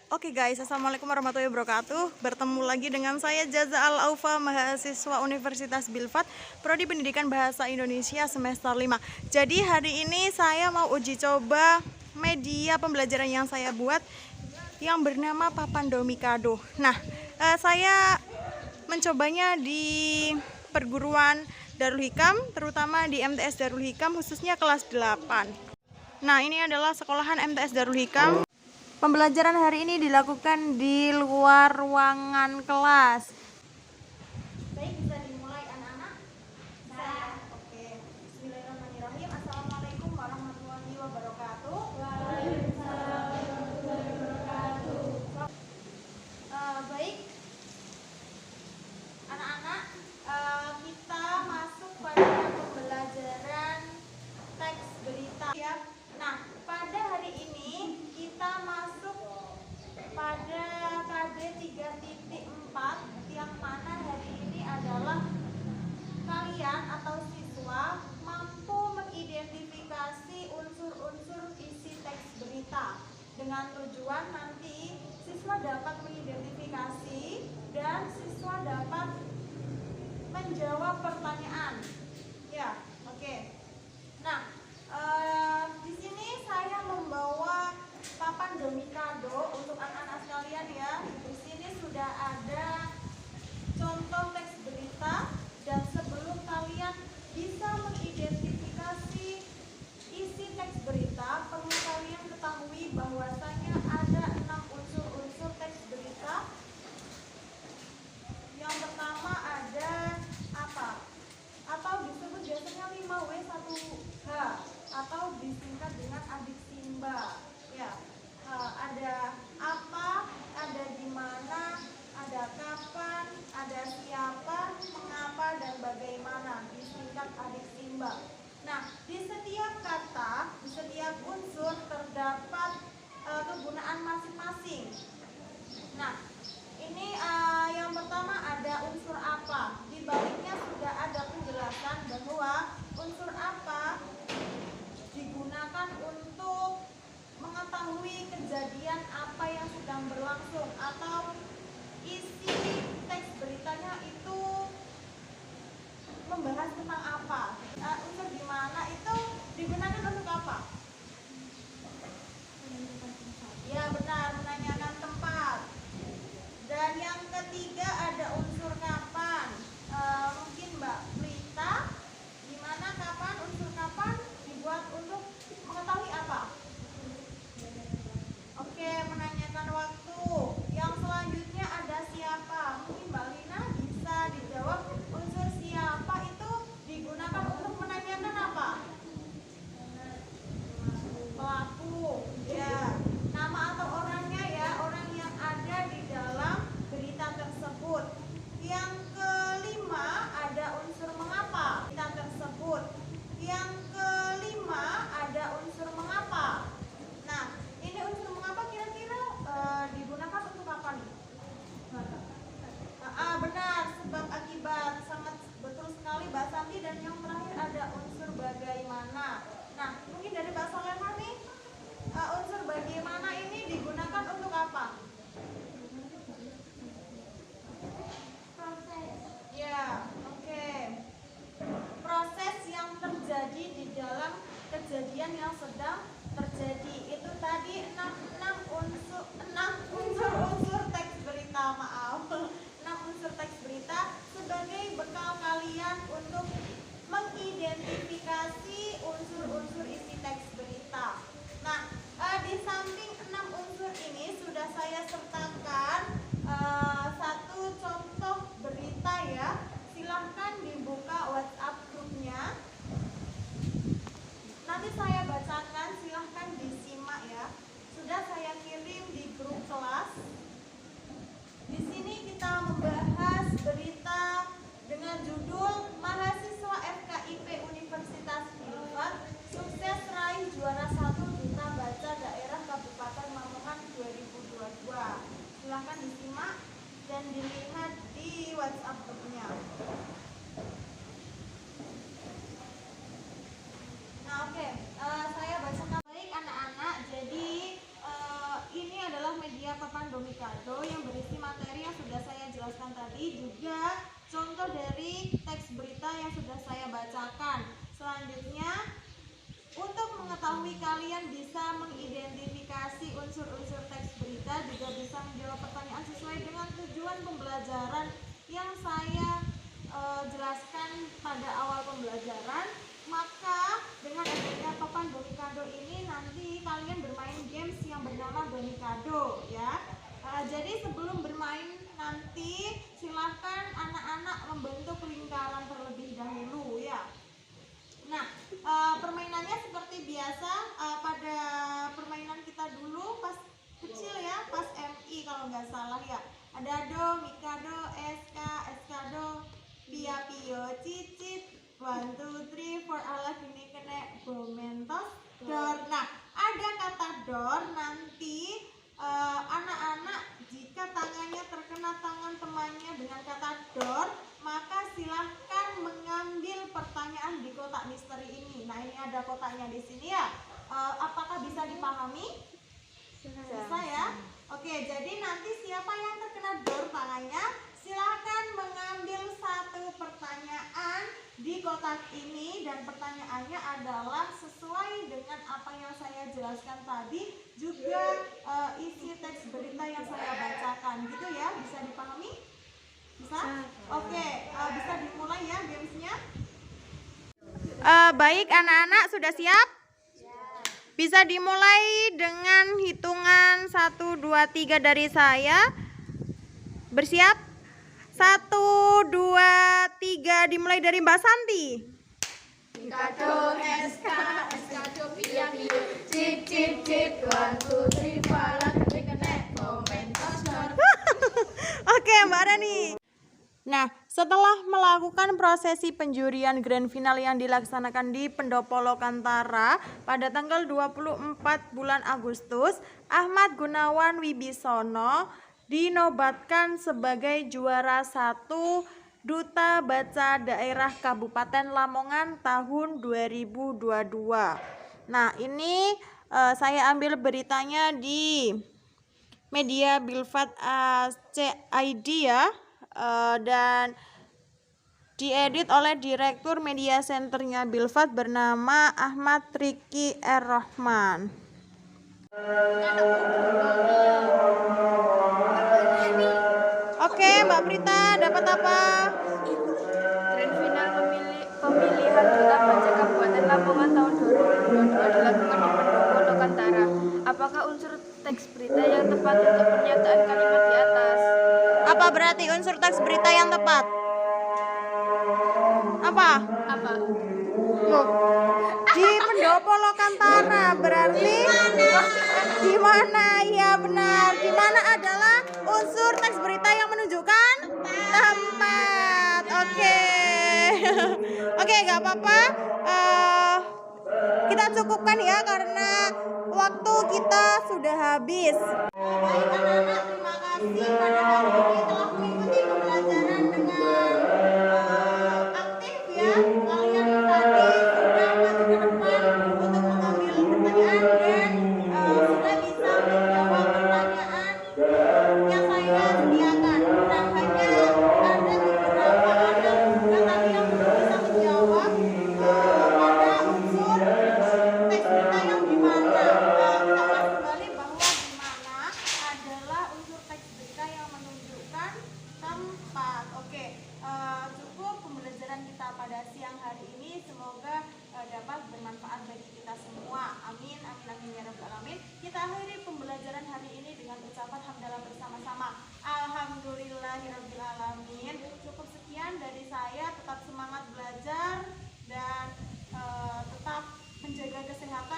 Oke guys, assalamualaikum warahmatullahi wabarakatuh. Bertemu lagi dengan saya Jaza Al-Aufa, mahasiswa Universitas Bilfat, Prodi Pendidikan Bahasa Indonesia semester 5. Jadi hari ini saya mau uji coba media pembelajaran yang saya buat yang bernama Papandomikado. Nah, saya mencobanya di perguruan Darul Hikam, terutama di MTS Darul Hikam, khususnya kelas 8. Nah, ini adalah sekolahan MTS Darul Hikam. Pembelajaran hari ini dilakukan di luar ruangan kelas. Baik, bisa dimulai anak-anak? Bisa. Oke. Bismillahirrahmanirrahim. Assalamualaikum warahmatullahi wabarakatuh. Waalaikumsalam warahmatullahi wabarakatuh. Baik, anak-anak, kita masuk pada pembelajaran teks berita ya. Nah, pada hari ini kita masuk pada KD 3.4 yang mana hari ini adalah kalian atau siswa mampu mengidentifikasi unsur-unsur isi teks berita dengan tujuan nanti siswa dapat mengidentifikasi dan siswa dapat menjawab pertanyaan. Ya, oke. Nah, di sini saya membawa Papandomikado untuk anak-anak sekalian ya. Di sini sudah ada contoh teks berita dan sebelum kalian bisa mengidentifikasi isi teks berita, perlu kalian ketahui bahwasanya ada 6 unsur-unsur teks berita. Yang pertama ada apa? Atau disebut biasanya 5W1H atau disingkat dengan adik Simba. Ya, ada apa, ada di mana, ada kapan, ada siapa, mengapa, dan bagaimana, disingkat adik Simba. Nah, di setiap kata, di setiap unsur terdapat kegunaan masing-masing. Nah, ini yang pertama ada unsur apa. Di baliknya sudah ada penjelasan bahwa unsur apa digunakan untuk mengetahui kejadian apa yang sedang berlangsung atau isi teks beritanya itu membahas tentang apa. Unsur di mana itu digunakan untuk apa? Ya benar, menanyakan tempat. Dan yang ketiga ada unsur kapan. Mungkin Mbak Prita, gimana kapan, unsur kapan dibuat untuk mengetahui apa? Oke, menanyakan waktu. Yang selanjutnya ada siapa. Mungkin Mbak Lina bisa dijawab, unsur siapa itu digunakan untuk menanyakan apa? Pelaku. Ya, nama atau orangnya ya, orang yang ada di dalam berita tersebut. Yang kelima ada unsur mengapa berita tersebut. Yang kelima ada unsur mengapa. Nah, ini unsur mengapa kira-kira digunakan untuk apa nih? Benar, sebab akibat. Sangat betul sekali Mbak Santi. Dan yang terakhir ada unsur bagaimana. Nah, mungkin dari Mbak Solema nih, unsur bagaimana ini digunakan untuk apa? Proses. Ya, oke. Proses yang terjadi di dalam kejadian yang sedang terjadi. Itu tadi 6 unsur teks berita, maaf. 6 unsur teks berita sebagai bekal kalian untuk mengidentifikasi unsur-unsur isi teks berita. Nah, di samping 6 unsur ini sudah saya sertakan satu contoh berita ya. Silahkan dibuka WhatsApp grupnya. Nanti saya bacakan, silahkan disimak ya. Sudah saya kirim di grup kelas. Di sini kita membahas berita dengan judul Mahasiswa FKIP Universitas Bilfat sukses raih juara 1 Duta Baca Daerah Kabupaten Lamongan 2022. Silahkan disimak dan dilihat di WhatsApp grupnya. Nah, oke. Saya bacakan. Baik anak-anak, jadi ini adalah media papan papan Domikado yang berisi materi yang sudah saya jelaskan tadi, juga contoh dari teks berita yang sudah saya bacakan. Selanjutnya, untuk mengetahui kalian bisa mengidentifikasi unsur-unsur teks berita, juga bisa menjawab pertanyaan sesuai dengan tujuan pembelajaran yang saya jelaskan pada awal pembelajaran. Maka dengan adanya papan Domikado ini nanti kalian bermain games yang bernama Domikado ya. Jadi sebelum bermain nanti silahkan anak-anak membentuk lingkaran terlebih dahulu ya. Nah, permainannya seperti biasa pada permainan kita dulu pas kecil ya, pas MI kalau nggak salah ya. Ada do, mikado, eskado, pia pio, cicit, 1, 2, 3, 4, alah ini kena bomentos, dor. Nah, ada kata dor nanti anak-anak jika tangannya terkena tangan temannya dengan kata dor, maka silahkan mengambil pertanyaan di kotak misteri ini. Nah, ini ada kotaknya di sini ya. Apakah bisa dipahami? Bisa ya. Oke, jadi nanti siapa yang terkena dor tangannya, silahkan mengambil satu pertanyaan di kotak ini, dan pertanyaannya adalah sesuai dengan apa yang saya jelaskan tadi, juga isi teks berita yang saya bacakan gitu ya. Bisa dipahami? Bisa? Oke, bisa dimulai ya gamesnya. Baik anak-anak, sudah siap? Bisa dimulai dengan hitungan 1, 2, 3 dari saya. Bersiap? 1, 2, 3, dimulai dari Mbak Santi. Mikado, eskado, pia, pio, cip, cip, cip, 1, 2, 3, palak, kena, komentos, dor. Oke, Mbak Rani. Nah, setelah melakukan prosesi penjurian grand final yang dilaksanakan di Pendopo Lokantara pada tanggal 24 bulan Agustus, Ahmad Gunawan Wibisono dinobatkan sebagai juara 1 Duta Baca Daerah Kabupaten Lamongan tahun 2022. Nah, ini saya ambil beritanya di media Bilfat CID ya. Dan diedit oleh Direktur Media Centernya Bilfat bernama Ahmad Riki R. Rahman. Oke, Mbak Prita dapat apa? Grand final pemilihan Duta Baca Kabupaten Lamongan tahun 2022 dilakukan di Pendopo Lokantara. Apakah unsur teks berita yang tepat untuk pernyataan kalimat di atas? Apa berarti unsur teks berita yang tepat? Apa? Loh, di Pendopo Lokantara berarti di mana? Ya benar. Di mana adalah unsur teks berita yang menunjukkan tempat. Oke. Oke, nggak apa-apa. Kita cukupkan ya karena waktu kita sudah habis. Baik anak-anak, terima kasih pada hari ini telah mengikuti pembelajaran dengan aktif ya. Kalian tadi sudah maju ke depan untuk mengambil pertanyaan dan sudah bisa menjawab pertanyaan yang saya sediakan. Nah, hanya ada beberapa anak juga tadi yang belum bisa menjawab pada unsur teks berita yang dimana. Kita ulang kembali bahwa dimana adalah unsur teks berita yang menunjukkan tempat. Oke, cukup pembelajaran kita pada siang hari ini. Semoga dapat bermanfaat bagi kita semua. Amin, amin, amin ya rabbal alamin. Kita akhiri pembelajaran hari ini dengan ucapan hamdalah bersama-sama. Alhamdulillahirabbil alamin. Cukup sekian dari saya. Tetap semangat belajar dan tetap menjaga kesehatan.